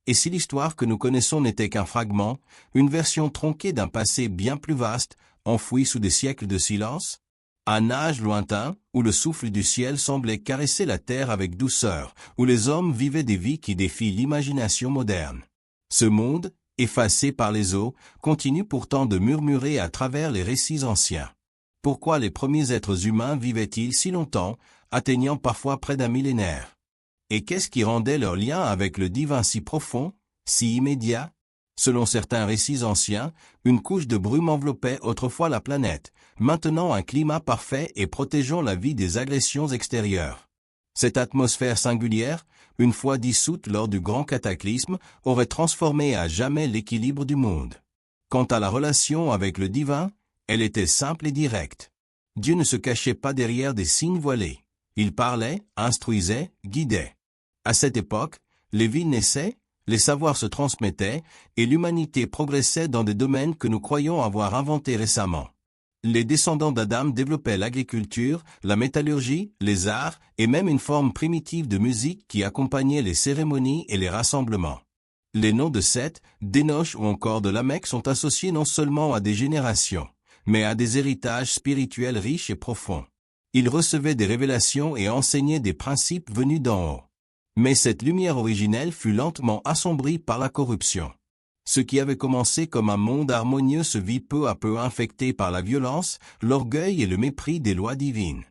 Et si l'histoire que nous connaissons n'était qu'un fragment, une version tronquée d'un passé bien plus vaste, enfoui sous des siècles de silence? Un âge lointain, où le souffle du ciel semblait caresser la terre avec douceur, où les hommes vivaient des vies qui défient l'imagination moderne. Ce monde, effacé par les eaux, continue pourtant de murmurer à travers les récits anciens. Pourquoi les premiers êtres humains vivaient-ils si longtemps, atteignant parfois près d'un millénaire? Et qu'est-ce qui rendait leur lien avec le divin si profond, si immédiat? Selon certains récits anciens, une couche de brume enveloppait autrefois la planète, maintenant un climat parfait et protégeant la vie des agressions extérieures. Cette atmosphère singulière, une fois dissoute lors du grand cataclysme, aurait transformé à jamais l'équilibre du monde. Quant à la relation avec le divin, elle était simple et directe. Dieu ne se cachait pas derrière des signes voilés. Il parlait, instruisait, guidait. À cette époque, les vies naissaient, les savoirs se transmettaient, et l'humanité progressait dans des domaines que nous croyons avoir inventés récemment. Les descendants d'Adam développaient l'agriculture, la métallurgie, les arts, et même une forme primitive de musique qui accompagnait les cérémonies et les rassemblements. Les noms de Seth, d'Enoch ou encore de Lamech sont associés non seulement à des générations, mais à des héritages spirituels riches et profonds. Ils recevaient des révélations et enseignaient des principes venus d'en haut. Mais cette lumière originelle fut lentement assombrie par la corruption. Ce qui avait commencé comme un monde harmonieux se vit peu à peu infecté par la violence, l'orgueil et le mépris des lois divines.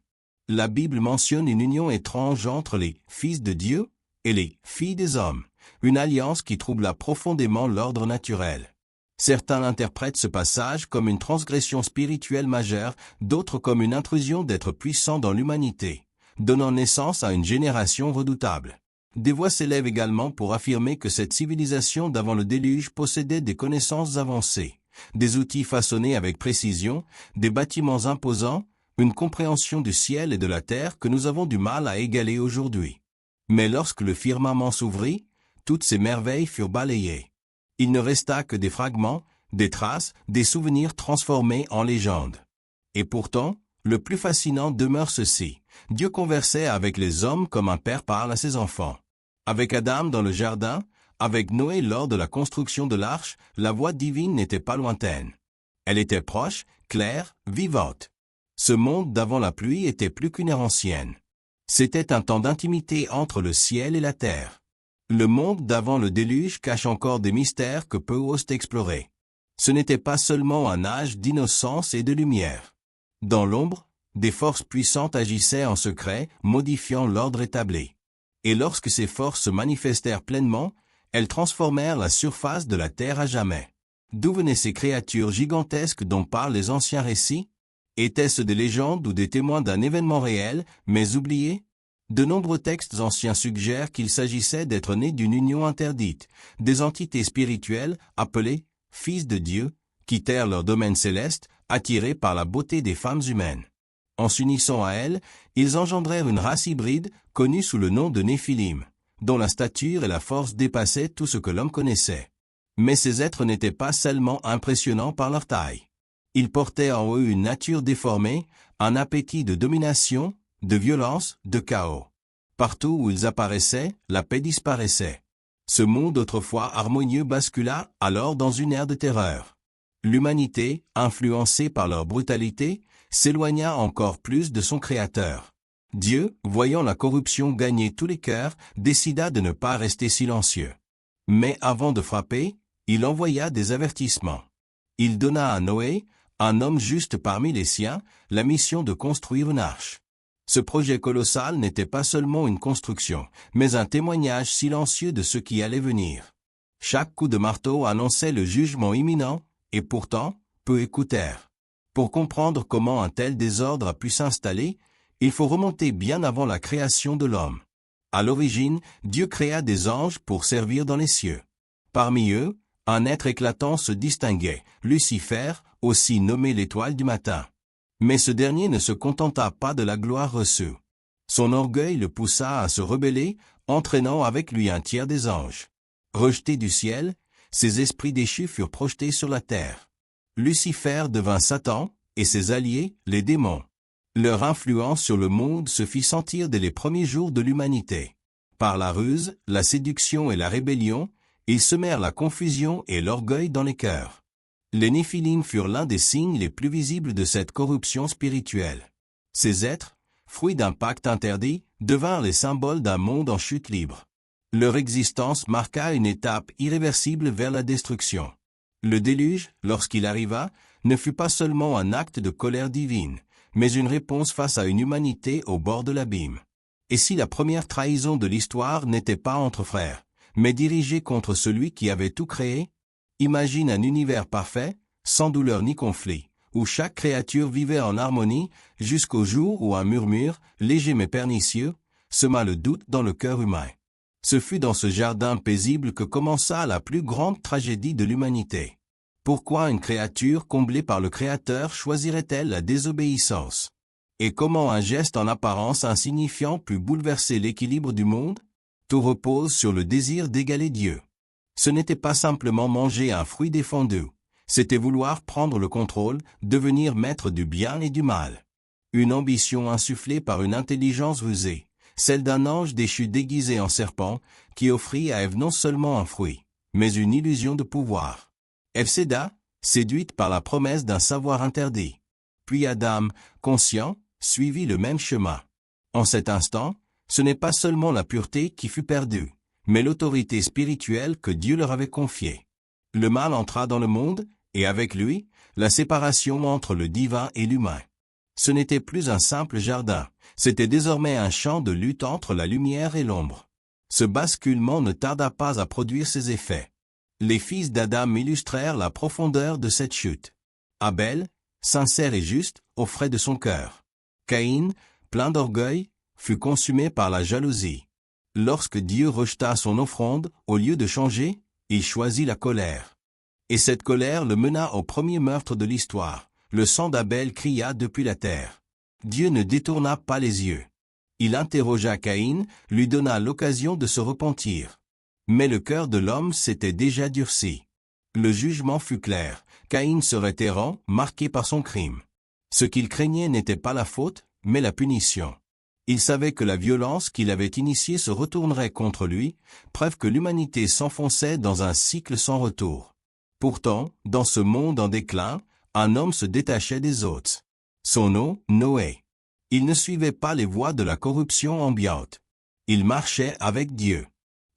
La Bible mentionne une union étrange entre les fils de Dieu et les filles des hommes, une alliance qui troubla profondément l'ordre naturel. Certains interprètent ce passage comme une transgression spirituelle majeure, d'autres comme une intrusion d'êtres puissants dans l'humanité, donnant naissance à une génération redoutable. Des voix s'élèvent également pour affirmer que cette civilisation d'avant le déluge possédait des connaissances avancées, des outils façonnés avec précision, des bâtiments imposants, une compréhension du ciel et de la terre que nous avons du mal à égaler aujourd'hui. Mais lorsque le firmament s'ouvrit, toutes ces merveilles furent balayées. Il ne resta que des fragments, des traces, des souvenirs transformés en légendes. Et pourtant, le plus fascinant demeure ceci: Dieu conversait avec les hommes comme un père parle à ses enfants. Avec Adam dans le jardin, avec Noé lors de la construction de l'arche, la voix divine n'était pas lointaine. Elle était proche, claire, vivante. Ce monde d'avant la pluie était plus qu'une ère ancienne. C'était un temps d'intimité entre le ciel et la terre. Le monde d'avant le déluge cache encore des mystères que peu osent explorer. Ce n'était pas seulement un âge d'innocence et de lumière. Dans l'ombre, des forces puissantes agissaient en secret, modifiant l'ordre établi. Et lorsque ces forces se manifestèrent pleinement, elles transformèrent la surface de la terre à jamais. D'où venaient ces créatures gigantesques dont parlent les anciens récits? Étaient-ce des légendes ou des témoins d'un événement réel, mais oublié? De nombreux textes anciens suggèrent qu'il s'agissait d'êtres nés d'une union interdite, des entités spirituelles, appelées « fils de Dieu », quittèrent leur domaine céleste, attirés par la beauté des femmes humaines. En s'unissant à elles, ils engendrèrent une race hybride, connue sous le nom de Néphilim, dont la stature et la force dépassaient tout ce que l'homme connaissait. Mais ces êtres n'étaient pas seulement impressionnants par leur taille. Ils portaient en eux une nature déformée, un appétit de domination, de violence, de chaos. Partout où ils apparaissaient, la paix disparaissait. Ce monde autrefois harmonieux bascula alors dans une ère de terreur. L'humanité, influencée par leur brutalité, s'éloigna encore plus de son Créateur. Dieu, voyant la corruption gagner tous les cœurs, décida de ne pas rester silencieux. Mais avant de frapper, il envoya des avertissements. Il donna à Noé, un homme juste parmi les siens, la mission de construire une arche. Ce projet colossal n'était pas seulement une construction, mais un témoignage silencieux de ce qui allait venir. Chaque coup de marteau annonçait le jugement imminent, et pourtant, peu écoutèrent. Pour comprendre comment un tel désordre a pu s'installer, il faut remonter bien avant la création de l'homme. À l'origine, Dieu créa des anges pour servir dans les cieux. Parmi eux, un être éclatant se distinguait, Lucifer, aussi nommé l'étoile du matin. Mais ce dernier ne se contenta pas de la gloire reçue. Son orgueil le poussa à se rebeller, entraînant avec lui un tiers des anges. Rejeté du ciel, ses esprits déchus furent projetés sur la terre. Lucifer devint Satan, et ses alliés, les démons. Leur influence sur le monde se fit sentir dès les premiers jours de l'humanité. Par la ruse, la séduction et la rébellion, Ils semèrent la confusion et l'orgueil dans les cœurs. Les Néphilim furent l'un des signes les plus visibles de cette corruption spirituelle. Ces êtres, fruits d'un pacte interdit, devinrent les symboles d'un monde en chute libre. Leur existence marqua une étape irréversible vers la destruction. Le déluge, lorsqu'il arriva, ne fut pas seulement un acte de colère divine, mais une réponse face à une humanité au bord de l'abîme. Et si la première trahison de l'histoire n'était pas entre frères, mais dirigée contre celui qui avait tout créé? Imagine un univers parfait, sans douleur ni conflit, où chaque créature vivait en harmonie, jusqu'au jour où un murmure, léger mais pernicieux, sema le doute dans le cœur humain. Ce fut dans ce jardin paisible que commença la plus grande tragédie de l'humanité. Pourquoi une créature comblée par le Créateur choisirait-elle la désobéissance? Et comment un geste en apparence insignifiant put bouleverser l'équilibre du monde? Tout repose sur le désir d'égaler Dieu. Ce n'était pas simplement manger un fruit défendu, c'était vouloir prendre le contrôle, devenir maître du bien et du mal. Une ambition insufflée par une intelligence rusée, celle d'un ange déchu déguisé en serpent, qui offrit à Ève non seulement un fruit, mais une illusion de pouvoir. Ève céda, séduite par la promesse d'un savoir interdit. Puis Adam, conscient, suivit le même chemin. En cet instant, ce n'est pas seulement la pureté qui fut perdue, mais l'autorité spirituelle que Dieu leur avait confiée. Le mal entra dans le monde, et avec lui, la séparation entre le divin et l'humain. Ce n'était plus un simple jardin, c'était désormais un champ de lutte entre la lumière et l'ombre. Ce basculement ne tarda pas à produire ses effets. Les fils d'Adam illustrèrent la profondeur de cette chute. Abel, sincère et juste, offrait de son cœur. Caïn, plein d'orgueil, fut consumé par la jalousie. Lorsque Dieu rejeta son offrande, au lieu de changer, il choisit la colère. Et cette colère le mena au premier meurtre de l'histoire. Le sang d'Abel cria depuis la terre. Dieu ne détourna pas les yeux. Il interrogea Caïn, lui donna l'occasion de se repentir. Mais le cœur de l'homme s'était déjà durci. Le jugement fut clair. Caïn serait errant, marqué par son crime. Ce qu'il craignait n'était pas la faute, mais la punition. Il savait que la violence qu'il avait initiée se retournerait contre lui, preuve que l'humanité s'enfonçait dans un cycle sans retour. Pourtant, dans ce monde en déclin, un homme se détachait des autres. Son nom, Noé. Il ne suivait pas les voies de la corruption ambiante. Il marchait avec Dieu.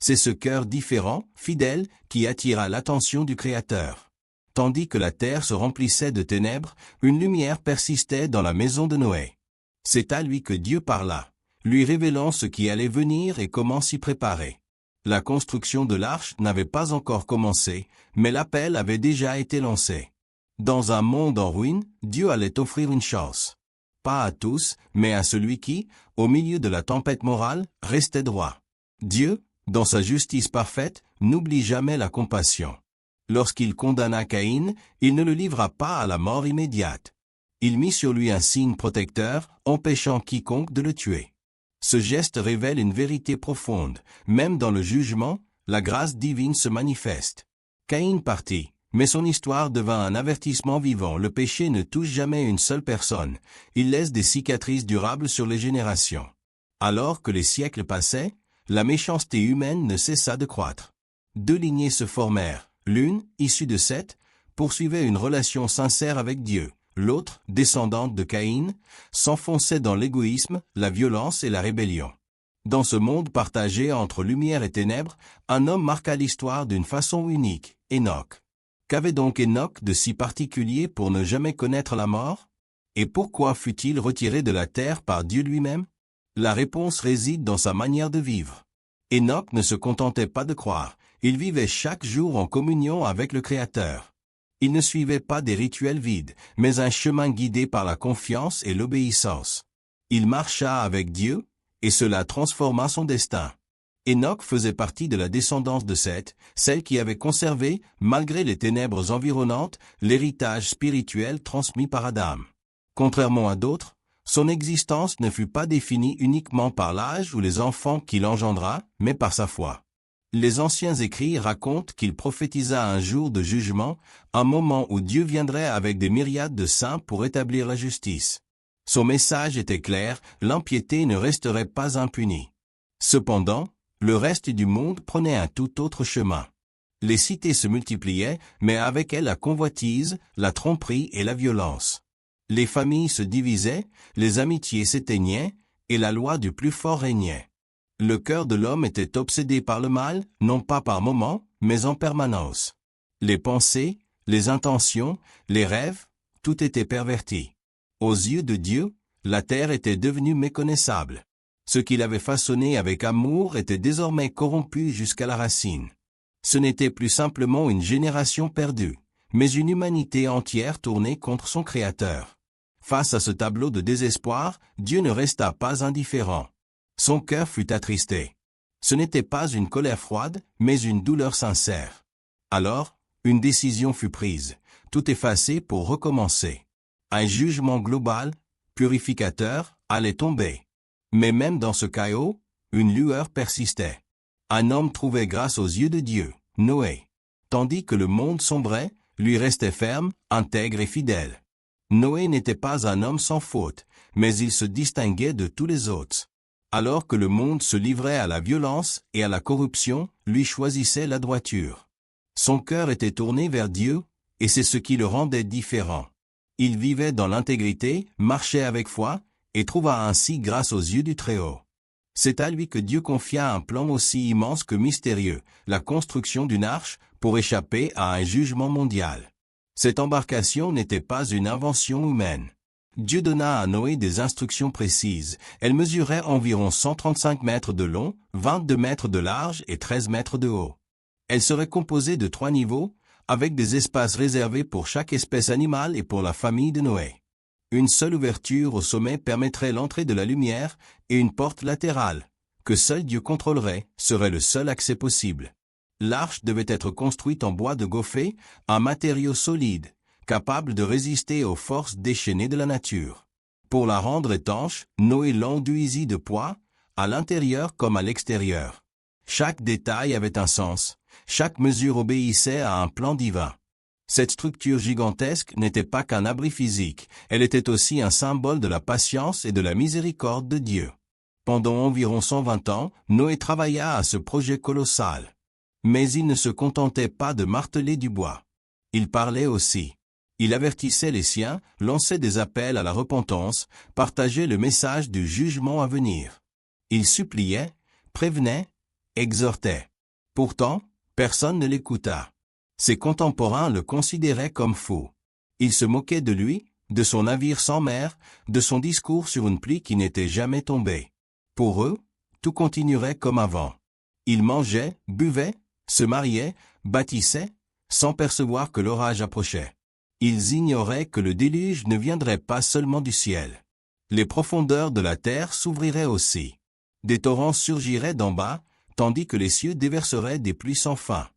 C'est ce cœur différent, fidèle, qui attira l'attention du Créateur. Tandis que la terre se remplissait de ténèbres, une lumière persistait dans la maison de Noé. C'est à lui que Dieu parla, lui révélant ce qui allait venir et comment s'y préparer. La construction de l'arche n'avait pas encore commencé, mais l'appel avait déjà été lancé. Dans un monde en ruine, Dieu allait offrir une chance. Pas à tous, mais à celui qui, au milieu de la tempête morale, restait droit. Dieu, dans sa justice parfaite, n'oublie jamais la compassion. Lorsqu'il condamna Caïn, il ne le livra pas à la mort immédiate. Il mit sur lui un signe protecteur, empêchant quiconque de le tuer. Ce geste révèle une vérité profonde. Même dans le jugement, la grâce divine se manifeste. Caïn partit, mais son histoire devint un avertissement vivant. Le péché ne touche jamais une seule personne. Il laisse des cicatrices durables sur les générations. Alors que les siècles passaient, la méchanceté humaine ne cessa de croître. Deux lignées se formèrent. L'une, issue de Seth, poursuivait une relation sincère avec Dieu. L'autre, descendante de Caïn, s'enfonçait dans l'égoïsme, la violence et la rébellion. Dans ce monde partagé entre lumière et ténèbres, un homme marqua l'histoire d'une façon unique, Enoch. Qu'avait donc Enoch de si particulier pour ne jamais connaître la mort? Et pourquoi fut-il retiré de la terre par Dieu lui-même? La réponse réside dans sa manière de vivre. Enoch ne se contentait pas de croire, il vivait chaque jour en communion avec le Créateur. Il ne suivait pas des rituels vides, mais un chemin guidé par la confiance et l'obéissance. Il marcha avec Dieu, et cela transforma son destin. Enoch faisait partie de la descendance de Seth, celle qui avait conservé, malgré les ténèbres environnantes, l'héritage spirituel transmis par Adam. Contrairement à d'autres, son existence ne fut pas définie uniquement par l'âge ou les enfants qu'il engendra, mais par sa foi. Les anciens écrits racontent qu'il prophétisa un jour de jugement, un moment où Dieu viendrait avec des myriades de saints pour établir la justice. Son message était clair, l'impiété ne resterait pas impunie. Cependant, le reste du monde prenait un tout autre chemin. Les cités se multipliaient, mais avec elles la convoitise, la tromperie et la violence. Les familles se divisaient, les amitiés s'éteignaient, et la loi du plus fort régnait. Le cœur de l'homme était obsédé par le mal, non pas par moments, mais en permanence. Les pensées, les intentions, les rêves, tout était perverti. Aux yeux de Dieu, la terre était devenue méconnaissable. Ce qu'il avait façonné avec amour était désormais corrompu jusqu'à la racine. Ce n'était plus simplement une génération perdue, mais une humanité entière tournée contre son Créateur. Face à ce tableau de désespoir, Dieu ne resta pas indifférent. Son cœur fut attristé. Ce n'était pas une colère froide, mais une douleur sincère. Alors, une décision fut prise, tout effacer pour recommencer. Un jugement global, purificateur, allait tomber. Mais même dans ce chaos, une lueur persistait. Un homme trouvait grâce aux yeux de Dieu, Noé. Tandis que le monde sombrait, lui restait ferme, intègre et fidèle. Noé n'était pas un homme sans faute, mais il se distinguait de tous les autres. Alors que le monde se livrait à la violence et à la corruption, lui choisissait la droiture. Son cœur était tourné vers Dieu, et c'est ce qui le rendait différent. Il vivait dans l'intégrité, marchait avec foi, et trouva ainsi grâce aux yeux du Très-Haut. C'est à lui que Dieu confia un plan aussi immense que mystérieux, la construction d'une arche, pour échapper à un jugement mondial. Cette embarcation n'était pas une invention humaine. Dieu donna à Noé des instructions précises. Elle mesurait environ 135 mètres de long, 22 mètres de large et 13 mètres de haut. Elle serait composée de 3 niveaux, avec des espaces réservés pour chaque espèce animale et pour la famille de Noé. Une seule ouverture au sommet permettrait l'entrée de la lumière, et une porte latérale, que seul Dieu contrôlerait, serait le seul accès possible. L'arche devait être construite en bois de goffé, un matériau solide, capable de résister aux forces déchaînées de la nature. Pour la rendre étanche, Noé l'enduisit de poids, à l'intérieur comme à l'extérieur. Chaque détail avait un sens, chaque mesure obéissait à un plan divin. Cette structure gigantesque n'était pas qu'un abri physique, elle était aussi un symbole de la patience et de la miséricorde de Dieu. Pendant environ 120 ans, Noé travailla à ce projet colossal. Mais il ne se contentait pas de marteler du bois. Il parlait aussi. Il avertissait les siens, lançait des appels à la repentance, partageait le message du jugement à venir. Il suppliait, prévenait, exhortait. Pourtant, personne ne l'écouta. Ses contemporains le considéraient comme fou. Ils se moquaient de lui, de son navire sans mer, de son discours sur une pluie qui n'était jamais tombée. Pour eux, tout continuerait comme avant. Ils mangeaient, buvaient, se mariaient, bâtissaient, sans percevoir que l'orage approchait. Ils ignoraient que le déluge ne viendrait pas seulement du ciel. Les profondeurs de la terre s'ouvriraient aussi. Des torrents surgiraient d'en bas, tandis que les cieux déverseraient des pluies sans fin.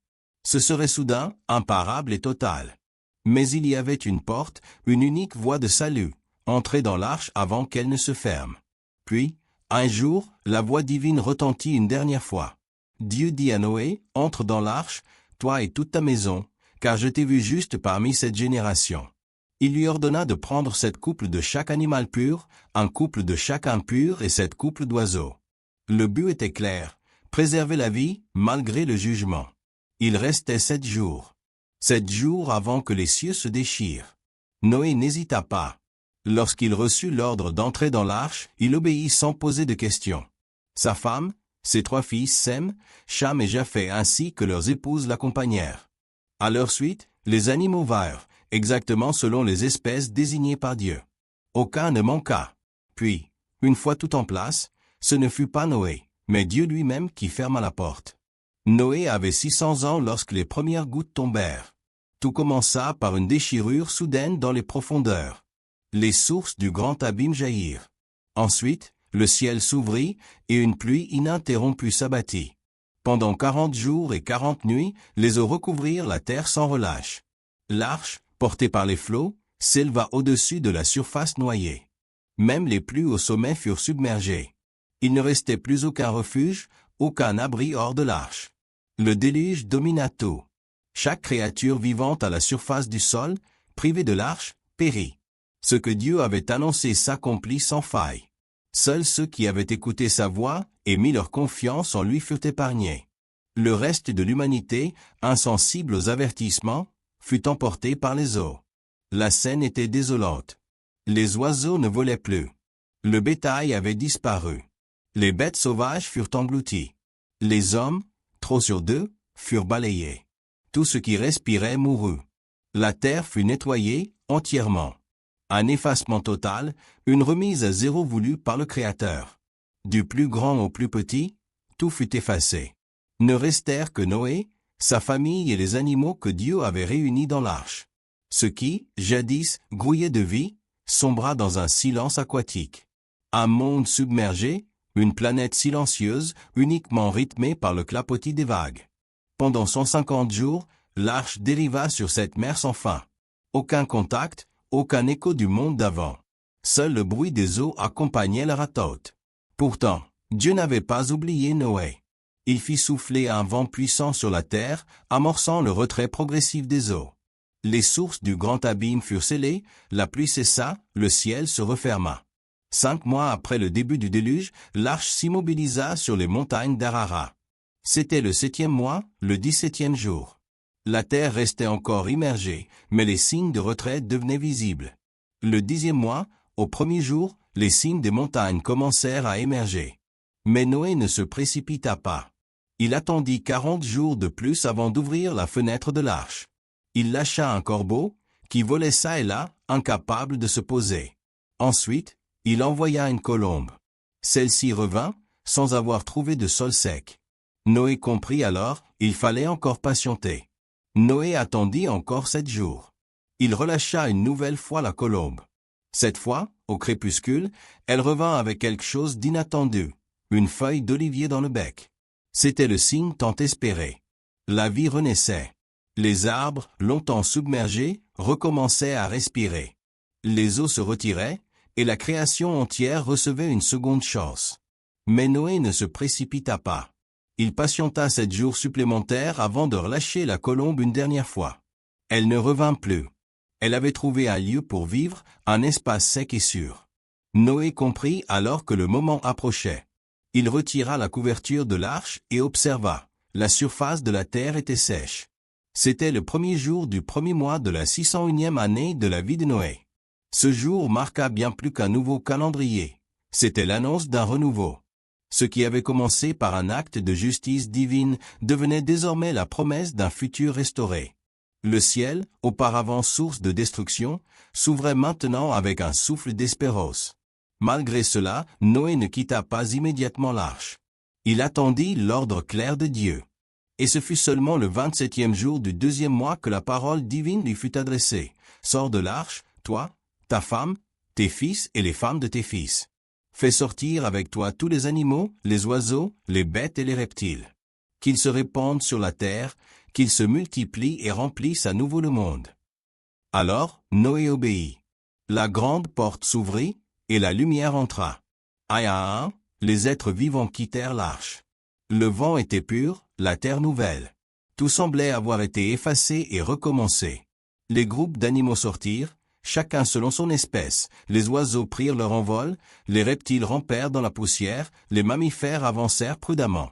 Ce serait soudain, imparable et total. Mais il y avait une porte, une unique voie de salut, entrer dans l'arche avant qu'elle ne se ferme. Puis, un jour, la voix divine retentit une dernière fois. Dieu dit à Noé, « Entre dans l'arche, toi et toute ta maison, car je t'ai vu juste parmi cette génération. » Il lui ordonna de prendre 7 couples de chaque animal pur, un couple de chaque impur et 7 couples d'oiseaux. Le but était clair, préserver la vie, malgré le jugement. Il restait 7 jours. 7 jours avant que les cieux se déchirent. Noé n'hésita pas. Lorsqu'il reçut l'ordre d'entrer dans l'arche, il obéit sans poser de questions. Sa femme, ses 3 fils Sem, Cham et Japheth ainsi que leurs épouses l'accompagnèrent. À leur suite, les animaux vinrent, exactement selon les espèces désignées par Dieu. Aucun ne manqua. Puis, une fois tout en place, ce ne fut pas Noé, mais Dieu lui-même qui ferma la porte. Noé avait 600 ans lorsque les premières gouttes tombèrent. Tout commença par une déchirure soudaine dans les profondeurs. Les sources du grand abîme jaillirent. Ensuite, le ciel s'ouvrit et une pluie ininterrompue s'abattit. Pendant 40 jours et 40 nuits, les eaux recouvrirent la terre sans relâche. L'arche, portée par les flots, s'éleva au-dessus de la surface noyée. Même les plus hauts sommets furent submergés. Il ne restait plus aucun refuge, aucun abri hors de l'arche. Le déluge domina tout. Chaque créature vivante à la surface du sol, privée de l'arche, périt. Ce que Dieu avait annoncé s'accomplit sans faille. Seuls ceux qui avaient écouté sa voix et mis leur confiance en lui furent épargnés. Le reste de l'humanité, insensible aux avertissements, fut emporté par les eaux. La scène était désolante. Les oiseaux ne volaient plus. Le bétail avait disparu. Les bêtes sauvages furent englouties. Les hommes, trop sur deux, furent balayés. Tout ce qui respirait mourut. La terre fut nettoyée entièrement. Un effacement total, une remise à zéro voulue par le Créateur. Du plus grand au plus petit, tout fut effacé. Ne restèrent que Noé, sa famille et les animaux que Dieu avait réunis dans l'arche. Ce qui, jadis, grouillait de vie, sombra dans un silence aquatique. Un monde submergé, une planète silencieuse, uniquement rythmée par le clapotis des vagues. Pendant 150 jours, l'arche dériva sur cette mer sans fin. Aucun contact, aucun écho du monde d'avant. Seul le bruit des eaux accompagnait la radote. Pourtant, Dieu n'avait pas oublié Noé. Il fit souffler un vent puissant sur la terre, amorçant le retrait progressif des eaux. Les sources du grand abîme furent scellées, la pluie cessa, le ciel se referma. 5 mois après le début du déluge, l'arche s'immobilisa sur les montagnes d'Ararat. C'était le 7e mois, le 17e jour. La terre restait encore immergée, mais les signes de retrait devenaient visibles. Le 10e mois, au premier jour, les cimes des montagnes commencèrent à émerger. Mais Noé ne se précipita pas. Il attendit 40 jours de plus avant d'ouvrir la fenêtre de l'arche. Il lâcha un corbeau, qui volait çà et là, incapable de se poser. Ensuite, il envoya une colombe. Celle-ci revint, sans avoir trouvé de sol sec. Noé comprit alors, il fallait encore patienter. Noé attendit encore 7 jours. Il relâcha une nouvelle fois la colombe. Cette fois, au crépuscule, elle revint avec quelque chose d'inattendu, une feuille d'olivier dans le bec. C'était le signe tant espéré. La vie renaissait. Les arbres, longtemps submergés, recommençaient à respirer. Les eaux se retiraient, et la création entière recevait une seconde chance. Mais Noé ne se précipita pas. Il patienta 7 jours supplémentaires avant de relâcher la colombe une dernière fois. Elle ne revint plus. Elle avait trouvé un lieu pour vivre, un espace sec et sûr. Noé comprit alors que le moment approchait. Il retira la couverture de l'arche et observa. La surface de la terre était sèche. C'était le premier jour du premier mois de la 601e année de la vie de Noé. Ce jour marqua bien plus qu'un nouveau calendrier. C'était l'annonce d'un renouveau. Ce qui avait commencé par un acte de justice divine devenait désormais la promesse d'un futur restauré. Le ciel, auparavant source de destruction, s'ouvrait maintenant avec un souffle d'espérance. Malgré cela, Noé ne quitta pas immédiatement l'arche. Il attendit l'ordre clair de Dieu. Et ce fut seulement le 27e jour du 2e mois que la parole divine lui fut adressée. « Sors de l'arche, toi, ta femme, tes fils et les femmes de tes fils. Fais sortir avec toi tous les animaux, les oiseaux, les bêtes et les reptiles. Qu'ils se répandent sur la terre, qu'ils se multiplient et remplissent à nouveau le monde. » Alors, Noé obéit. La grande porte s'ouvrit, et la lumière entra. Un à un, les êtres vivants quittèrent l'arche. Le vent était pur, la terre nouvelle. Tout semblait avoir été effacé et recommencé. Les groupes d'animaux sortirent, chacun selon son espèce. Les oiseaux prirent leur envol, les reptiles rampèrent dans la poussière, les mammifères avancèrent prudemment.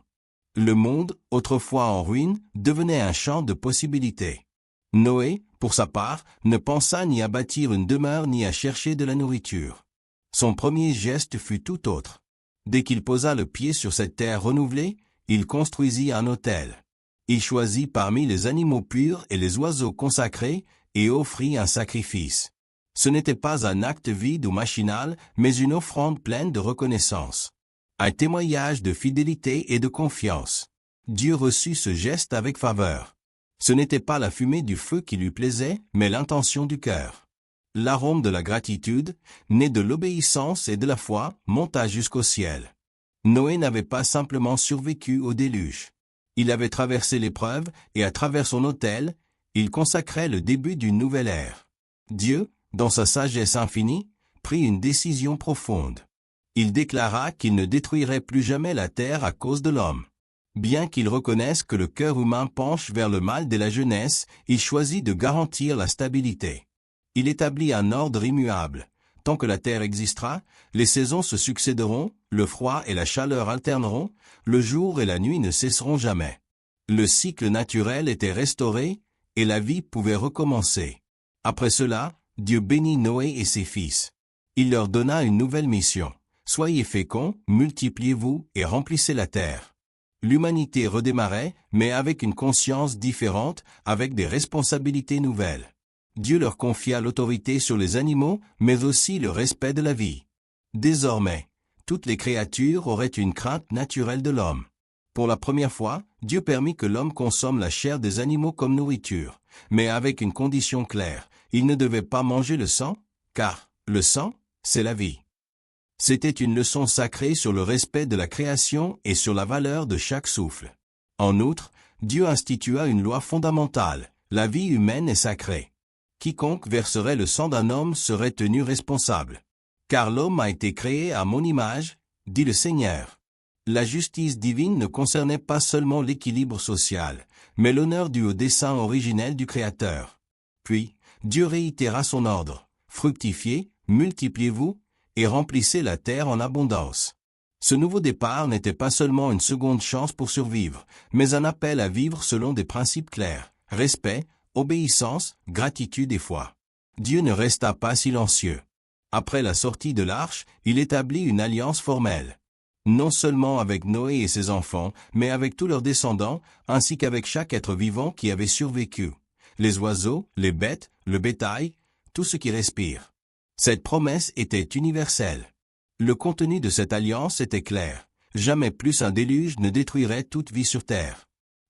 Le monde, autrefois en ruine, devenait un champ de possibilités. Noé, pour sa part, ne pensa ni à bâtir une demeure ni à chercher de la nourriture. Son premier geste fut tout autre. Dès qu'il posa le pied sur cette terre renouvelée, il construisit un autel. Il choisit parmi les animaux purs et les oiseaux consacrés et offrit un sacrifice. Ce n'était pas un acte vide ou machinal, mais une offrande pleine de reconnaissance. Un témoignage de fidélité et de confiance. Dieu reçut ce geste avec faveur. Ce n'était pas la fumée du feu qui lui plaisait, mais l'intention du cœur. L'arôme de la gratitude, né de l'obéissance et de la foi, monta jusqu'au ciel. Noé n'avait pas simplement survécu au déluge. Il avait traversé l'épreuve, et à travers son autel, il consacrait le début d'une nouvelle ère. Dieu, dans sa sagesse infinie, prit une décision profonde. Il déclara qu'il ne détruirait plus jamais la terre à cause de l'homme. Bien qu'il reconnaisse que le cœur humain penche vers le mal dès la jeunesse, il choisit de garantir la stabilité. Il établit un ordre immuable. Tant que la terre existera, les saisons se succéderont, le froid et la chaleur alterneront, le jour et la nuit ne cesseront jamais. Le cycle naturel était restauré, et la vie pouvait recommencer. Après cela, Dieu bénit Noé et ses fils. Il leur donna une nouvelle mission. Soyez féconds, multipliez-vous et remplissez la terre. L'humanité redémarrait, mais avec une conscience différente, avec des responsabilités nouvelles. Dieu leur confia l'autorité sur les animaux, mais aussi le respect de la vie. Désormais, toutes les créatures auraient une crainte naturelle de l'homme. Pour la première fois, Dieu permit que l'homme consomme la chair des animaux comme nourriture, mais avec une condition claire, il ne devait pas manger le sang, car le sang, c'est la vie. C'était une leçon sacrée sur le respect de la création et sur la valeur de chaque souffle. En outre, Dieu institua une loi fondamentale, la vie humaine est sacrée. Quiconque verserait le sang d'un homme serait tenu responsable. Car l'homme a été créé à mon image, dit le Seigneur. La justice divine ne concernait pas seulement l'équilibre social, mais l'honneur dû au dessein originel du Créateur. Puis, Dieu réitéra son ordre, fructifiez, multipliez-vous, et remplissez la terre en abondance. Ce nouveau départ n'était pas seulement une seconde chance pour survivre, mais un appel à vivre selon des principes clairs, respect, obéissance, gratitude et foi. Dieu ne resta pas silencieux. Après la sortie de l'arche, il établit une alliance formelle. Non seulement avec Noé et ses enfants, mais avec tous leurs descendants, ainsi qu'avec chaque être vivant qui avait survécu. Les oiseaux, les bêtes, le bétail, tout ce qui respire. Cette promesse était universelle. Le contenu de cette alliance était clair. Jamais plus un déluge ne détruirait toute vie sur terre.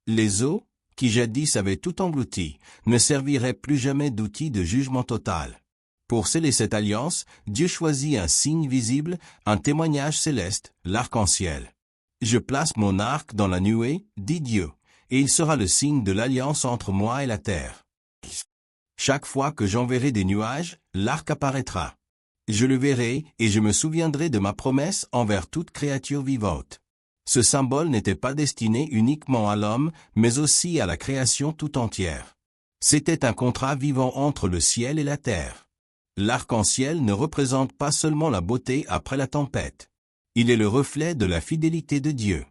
Les eaux, qui jadis avaient tout englouti, ne serviraient plus jamais d'outil de jugement total. Pour sceller cette alliance, Dieu choisit un signe visible, un témoignage céleste, l'arc-en-ciel. « Je place mon arc dans la nuée, dit Dieu, et il sera le signe de l'alliance entre moi et la terre. Chaque fois que j'enverrai des nuages, l'arc apparaîtra. Je le verrai, et je me souviendrai de ma promesse envers toute créature vivante. » Ce symbole n'était pas destiné uniquement à l'homme, mais aussi à la création tout entière. C'était un contrat vivant entre le ciel et la terre. L'arc-en-ciel ne représente pas seulement la beauté après la tempête. Il est le reflet de la fidélité de Dieu.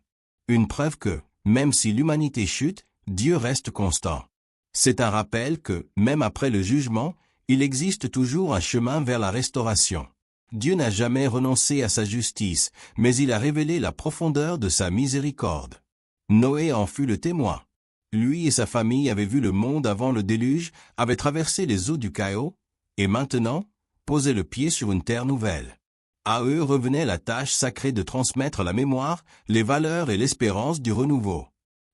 Une preuve que, même si l'humanité chute, Dieu reste constant. C'est un rappel que, même après le jugement, il existe toujours un chemin vers la restauration. Dieu n'a jamais renoncé à sa justice, mais il a révélé la profondeur de sa miséricorde. Noé en fut le témoin. Lui et sa famille avaient vu le monde avant le déluge, avaient traversé les eaux du chaos, et maintenant, posaient le pied sur une terre nouvelle. À eux revenait la tâche sacrée de transmettre la mémoire, les valeurs et l'espérance du renouveau.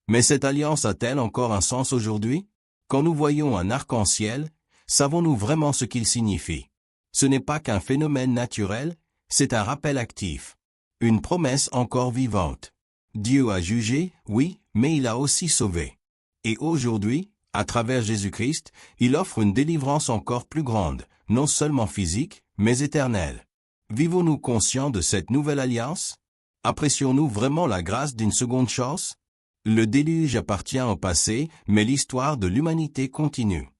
Mais cette alliance a-t-elle encore un sens aujourd'hui? Quand nous voyons un arc-en-ciel, savons-nous vraiment ce qu'il signifie? Ce n'est pas qu'un phénomène naturel, c'est un rappel actif. Une promesse encore vivante. Dieu a jugé, oui, mais il a aussi sauvé. Et aujourd'hui, à travers Jésus-Christ, il offre une délivrance encore plus grande, non seulement physique, mais éternelle. Vivons-nous conscients de cette nouvelle alliance? Apprécions-nous vraiment la grâce d'une seconde chance? Le déluge appartient au passé, mais l'histoire de l'humanité continue.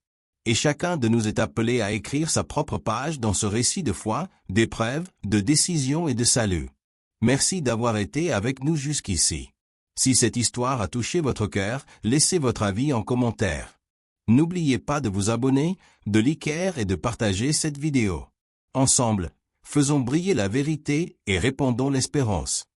Et chacun de nous est appelé à écrire sa propre page dans ce récit de foi, d'épreuves, de décisions et de salut. Merci d'avoir été avec nous jusqu'ici. Si cette histoire a touché votre cœur, laissez votre avis en commentaire. N'oubliez pas de vous abonner, de liker et de partager cette vidéo. Ensemble, faisons briller la vérité et répandons l'espérance.